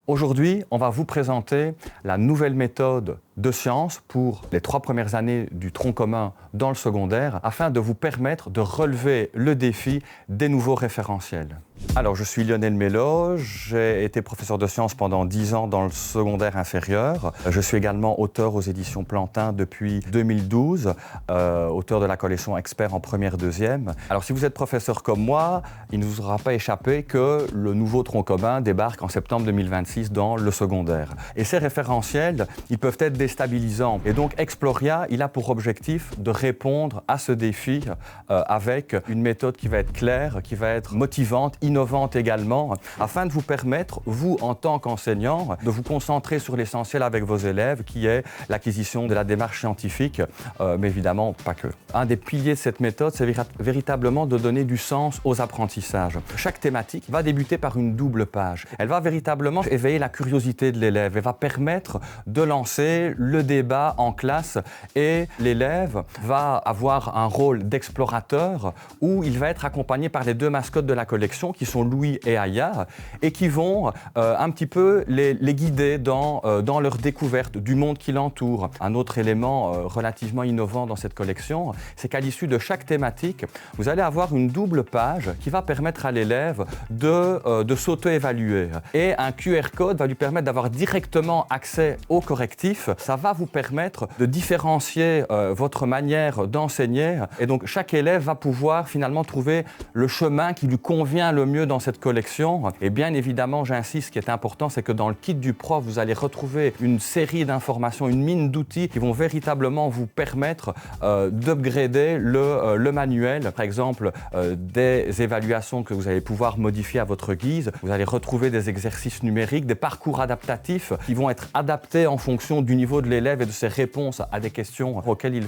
Aujourd'hui, on va vous présenter la nouvelle méthode de sciences pour les 3 premières années du tronc commun dans le secondaire afin de vous permettre de relever le défi des nouveaux référentiels. Alors, je suis Lionel Mello, j'ai été professeur de sciences pendant 10 ans dans le secondaire inférieur. Je suis également auteur aux éditions Plantin depuis 2012, auteur de la collection Experts en première, deuxième. Alors, si vous êtes professeur comme moi, il ne vous aura pas échappé que le nouveau tronc commun débarque en septembre 2026 dans le secondaire. Et ces référentiels, ils peuvent être déstabilisants. Et donc, Exploria, il a pour objectif de répondre à ce défi avec une méthode qui va être claire, qui va être motivante, innovante également, afin de vous permettre, vous, en tant qu'enseignant, de vous concentrer sur l'essentiel avec vos élèves, qui est l'acquisition de la démarche scientifique, mais évidemment pas que. Un des piliers de cette méthode, c'est véritablement de donner du sens aux apprentissages. Chaque thématique va débuter par une double page. Elle va véritablement éveiller la curiosité de l'élève. Elle va permettre de lancer le débat en classe et l'élève va avoir un rôle d'explorateur où il va être accompagné par les 2 mascottes de la collection qui sont Louis et Aya et qui vont un petit peu les guider dans leur découverte du monde qui l'entoure. Un autre élément relativement innovant dans cette collection, c'est qu'à l'issue de chaque thématique, vous allez avoir une double page qui va permettre à l'élève de s'auto-évaluer. Et un QR code va lui permettre d'avoir directement accès aux correctifs. Ça va vous permettre de différencier votre manière d'enseigner. Et donc, chaque élève va pouvoir finalement trouver le chemin qui lui convient le mieux dans cette collection. Et bien évidemment, j'insiste, ce qui est important, c'est que dans le kit du prof, vous allez retrouver une série d'informations, une mine d'outils qui vont véritablement vous permettre d'upgrader le manuel. Par exemple, des évaluations que vous allez pouvoir modifier à votre guise. Vous allez retrouver des exercices numériques, des parcours adaptatifs qui vont être adaptés en fonction du niveau de l'élève et de ses réponses à des questions auxquelles il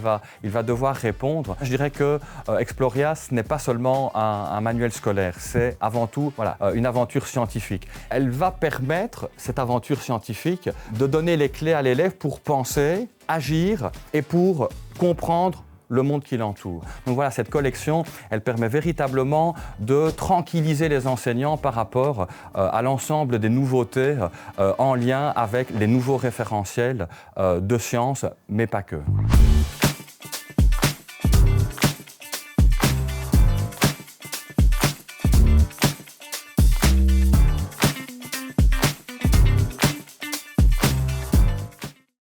va devoir répondre. Je dirais que Exploria, ce n'est pas seulement un manuel scolaire, c'est avant tout une aventure scientifique. Elle va permettre, cette aventure scientifique, de donner les clés à l'élève pour penser, agir et pour comprendre le monde qui l'entoure. Donc voilà, cette collection, elle permet véritablement de tranquilliser les enseignants par rapport à l'ensemble des nouveautés en lien avec les nouveaux référentiels de sciences, mais pas que.